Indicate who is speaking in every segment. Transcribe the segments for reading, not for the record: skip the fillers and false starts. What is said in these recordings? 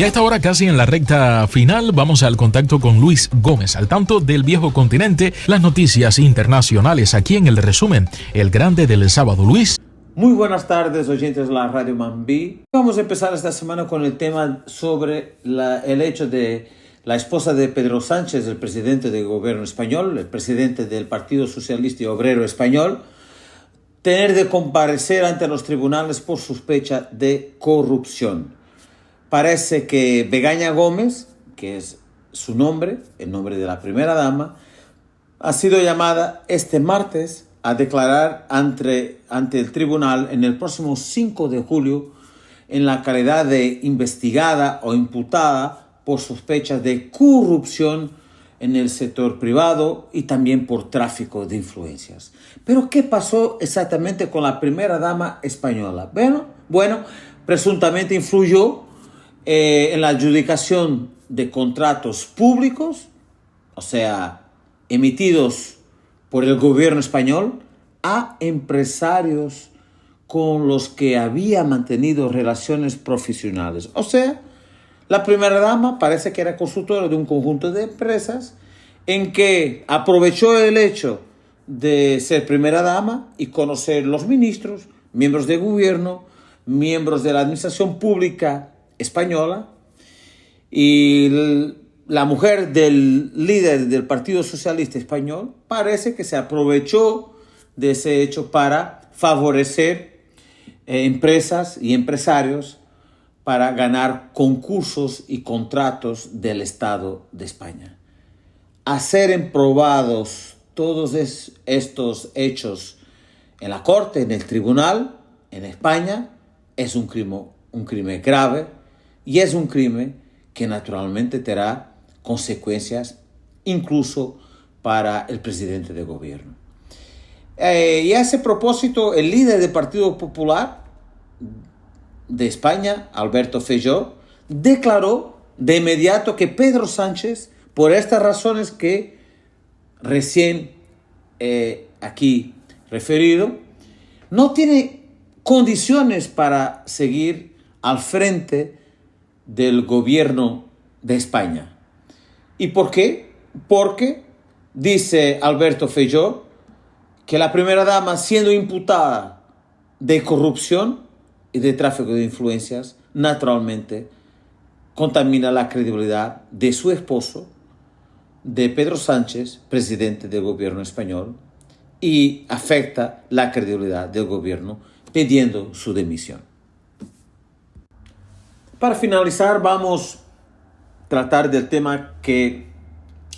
Speaker 1: a esta hora, casi en la recta final, vamos al contacto con Luis Gómez, al tanto del viejo continente, las noticias internacionales, aquí en el resumen, el grande del sábado. Luis.
Speaker 2: Muy buenas tardes, oyentes de la Radio Mambí. Vamos a empezar esta semana con el tema sobre el hecho de la esposa de Pedro Sánchez, el presidente del gobierno español, el presidente del Partido Socialista y Obrero Español, tener de comparecer ante los tribunales por sospecha de corrupción. Parece que Begoña Gómez, que es su nombre, el nombre de la primera dama, ha sido llamada este martes a declarar ante el tribunal en el próximo 5 de julio en la calidad de investigada o imputada por sospechas de corrupción en el sector privado y también por tráfico de influencias. Pero ¿qué pasó exactamente con la primera dama española? Bueno, presuntamente influyó en la adjudicación de contratos públicos, o sea, emitidos por el gobierno español, a empresarios con los que había mantenido relaciones profesionales. O sea, la primera dama parece que era consultora de un conjunto de empresas en que aprovechó el hecho de ser primera dama y conocer los ministros, miembros de gobierno, miembros de la administración pública española, y la mujer del líder del Partido Socialista Español parece que se aprovechó de ese hecho para favorecer empresas y empresarios para ganar concursos y contratos del Estado de España. A ser probados todos estos hechos en la corte, en el tribunal, en España, es un crimen grave y es un crimen que naturalmente tendrá consecuencias incluso para el presidente de gobierno. Y a ese propósito, el líder del Partido Popular de España, Alberto Feijóo, declaró de inmediato que Pedro Sánchez, por estas razones que recién aquí referido, no tiene condiciones para seguir al frente del gobierno de España. ¿Y por qué? Porque, dice Alberto Feijóo, que la primera dama, siendo imputada de corrupción y de tráfico de influencias, naturalmente contamina la credibilidad de su esposo, de Pedro Sánchez, presidente del gobierno español, y afecta la credibilidad del gobierno, pidiendo su dimisión. Para finalizar, vamos a tratar del tema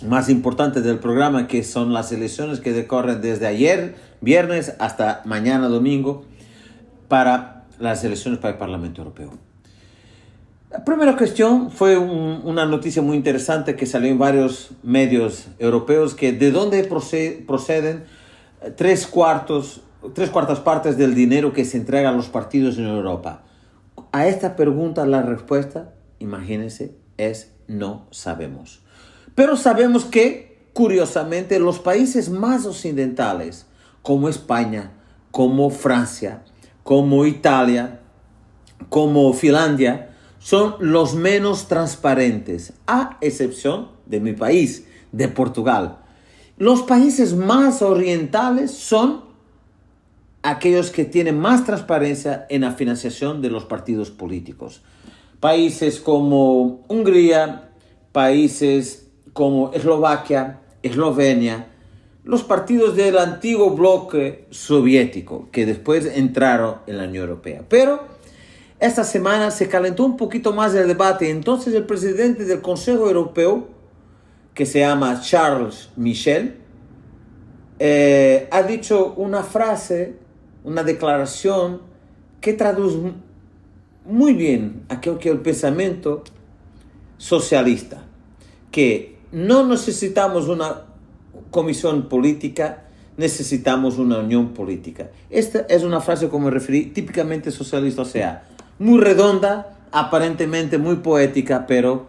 Speaker 2: más importante del programa, que son las elecciones que decorren desde ayer, viernes, hasta mañana, domingo, para las elecciones para el Parlamento Europeo. La primera cuestión fue una noticia muy interesante que salió en varios medios europeos, que de dónde proceden tres cuartas partes del dinero que se entrega a los partidos en Europa. A esta pregunta la respuesta, imagínense, es no sabemos. Pero sabemos que, curiosamente, los países más occidentales, como España, como Francia, como Italia, como Finlandia, son los menos transparentes, a excepción de mi país, de Portugal. Los países más orientales son aquellos que tienen más transparencia en la financiación de los partidos políticos. Países como Hungría, países como Eslovaquia, Eslovenia, los partidos del antiguo bloque soviético que después entraron en la Unión Europea. Pero esta semana se calentó un poquito más el debate. Entonces el presidente del Consejo Europeo, que se llama Charles Michel, ha dicho una frase, una declaración que traduce muy bien aquello que es el pensamiento socialista, que no necesitamos una comisión política, necesitamos una unión política. Esta es una frase, como me referí, típicamente socialista, o sea, muy redonda, aparentemente muy poética, pero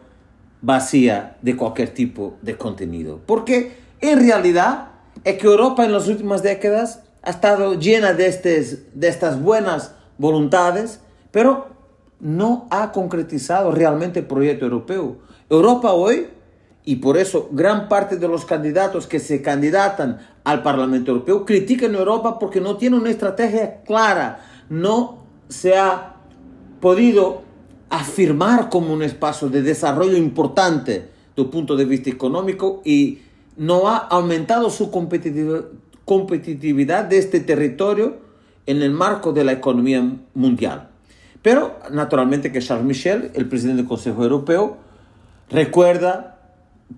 Speaker 2: vacía de cualquier tipo de contenido. Porque en realidad es que Europa en las últimas décadas ha estado llena de estas buenas voluntades, pero no ha concretizado realmente el proyecto europeo. Europa hoy, y por eso gran parte de los candidatos que se candidatan al Parlamento Europeo critican a Europa porque no tiene una estrategia clara, no se ha podido afirmar como un espacio de desarrollo importante desde el punto de vista económico y no ha aumentado su competitividad de este territorio en el marco de la economía mundial. Pero naturalmente que Charles Michel, el presidente del Consejo Europeo, recuerda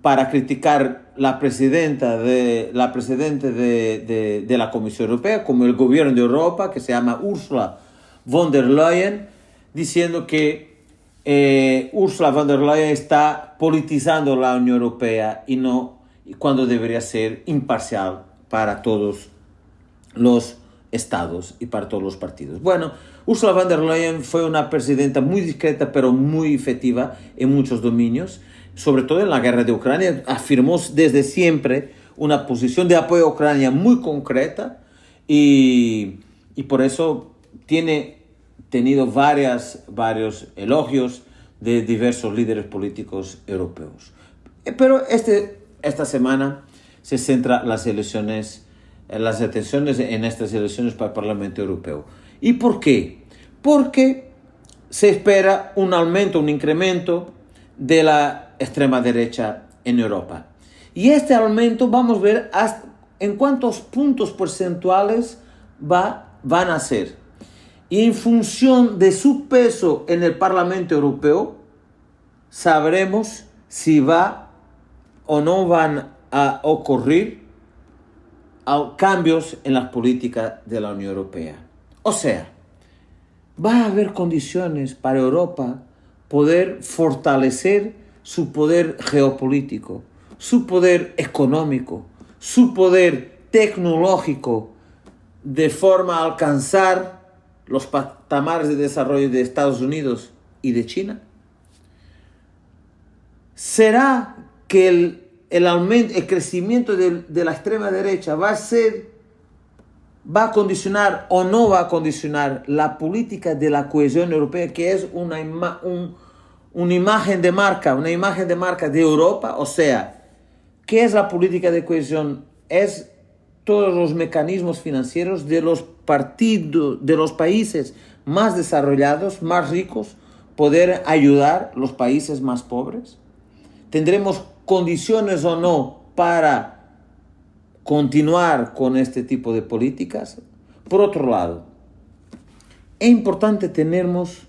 Speaker 2: para criticar la presidenta de la Comisión Europea, como el gobierno de Europa, que se llama Ursula von der Leyen, diciendo que Ursula von der Leyen está politizando la Unión Europea y cuando debería ser imparcial para todos los estados y para todos los partidos. Bueno, Ursula von der Leyen fue una presidenta muy discreta pero muy efectiva en muchos dominios, sobre todo en la guerra de Ucrania. Afirmó desde siempre una posición de apoyo a Ucrania muy concreta y por eso tiene tenido varios elogios de diversos líderes políticos europeos. Pero esta semana se centra las atenciones en estas elecciones para el Parlamento Europeo. ¿Y por qué? Porque se espera un aumento, un incremento de la extrema derecha en Europa. Y este aumento vamos a ver en cuántos puntos porcentuales van a ser. Y en función de su peso en el Parlamento Europeo, sabremos si va o no van a ocurrir cambios en las políticas de la Unión Europea. O sea, va a haber condiciones para Europa poder fortalecer su poder geopolítico, su poder económico, su poder tecnológico, de forma a alcanzar los patamares de desarrollo de Estados Unidos y de China. ¿Será que el crecimiento de la extrema derecha va a condicionar o no va a condicionar la política de la cohesión europea, que es una imagen de marca de Europa? O sea, ¿qué es la política de cohesión? Es todos los mecanismos financieros de los países más desarrollados, más ricos, poder ayudar a los países más pobres. ¿Tendremos condiciones o no para continuar con este tipo de políticas? Por otro lado, es importante tenernos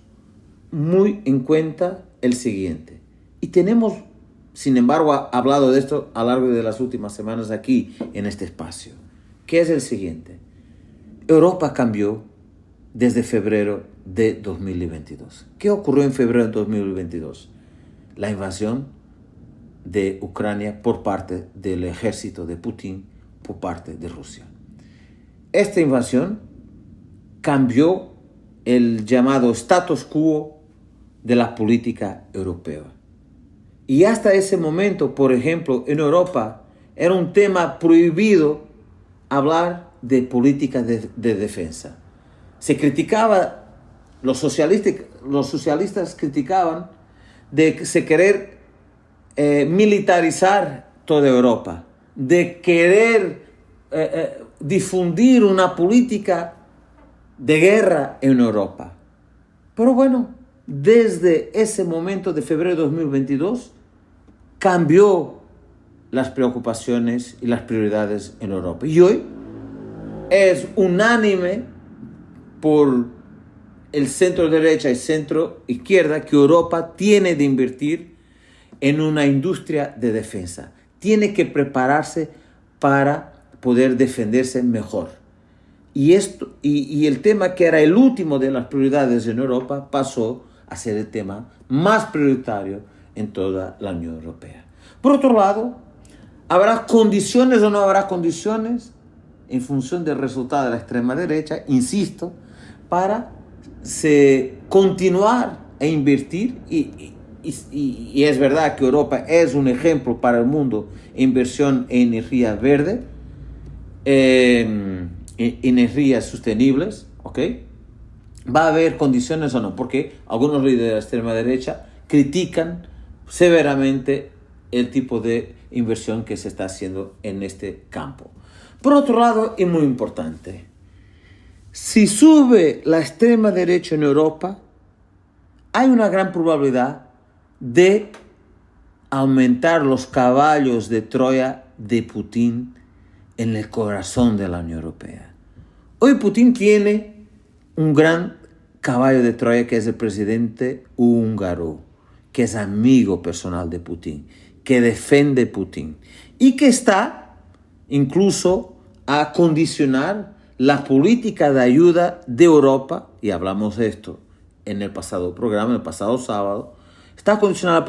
Speaker 2: muy en cuenta el siguiente. Y tenemos, sin embargo, hablado de esto a lo largo de las últimas semanas aquí en este espacio, que es el siguiente. Europa cambió desde febrero de 2022. ¿Qué ocurrió en febrero de 2022? La invasión de Ucrania por parte del ejército de Putin, por parte de Rusia. Esta invasión cambió el llamado status quo de la política europea. Y hasta ese momento, por ejemplo, en Europa, era un tema prohibido hablar de política de defensa. Se criticaba, los socialistas criticaban de se querer militarizar toda Europa, de querer difundir una política de guerra en Europa. Pero bueno, desde ese momento de febrero de 2022 cambió las preocupaciones y las prioridades en Europa. Y hoy es unánime por el centro derecha y centro izquierda que Europa tiene de invertir en una industria de defensa. Tiene que prepararse para poder defenderse mejor. Y el tema que era el último de las prioridades en Europa pasó a ser el tema más prioritario en toda la Unión Europea. Por otro lado, ¿habrá condiciones o no habrá condiciones en función del resultado de la extrema derecha, insisto, para continuar a invertir? Y es verdad que Europa es un ejemplo para el mundo en inversión en energía verde, energías sostenibles, ¿ok? ¿Va a haber condiciones o no? Porque algunos líderes de la extrema derecha critican severamente el tipo de inversión que se está haciendo en este campo. Por otro lado, y muy importante, si sube la extrema derecha en Europa, hay una gran probabilidad de aumentar los caballos de Troya de Putin en el corazón de la Unión Europea. Hoy Putin tiene un gran caballo de Troya, que es el presidente húngaro, que es amigo personal de Putin, que defiende Putin y que está incluso a condicionar la política de ayuda de Europa, y hablamos de esto en el pasado programa, el pasado sábado, está a condicionar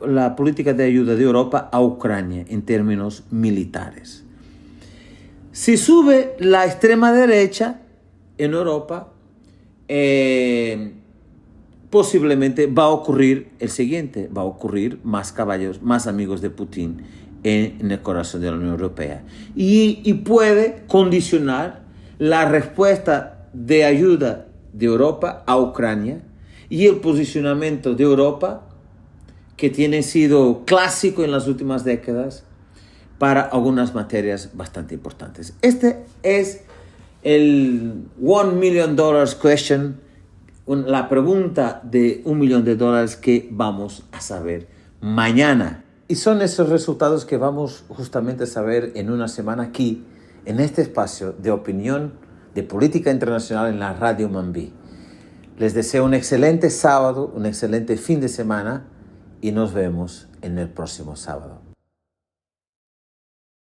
Speaker 2: la política de ayuda de Europa a Ucrania en términos militares. Si sube la extrema derecha en Europa, posiblemente va a ocurrir el siguiente, va a ocurrir más caballos, más amigos de Putin en el corazón de la Unión Europea. Y puede condicionar la respuesta de ayuda de Europa a Ucrania y el posicionamiento de Europa, que tiene sido clásico en las últimas décadas para algunas materias bastante importantes. Este es el $1 million question, la pregunta de $1 millón que vamos a saber mañana. Y son esos resultados que vamos justamente a saber en una semana aquí, en este espacio de opinión de política internacional en la Radio Mambí. Les deseo un excelente sábado, un excelente fin de semana y nos vemos en el próximo sábado.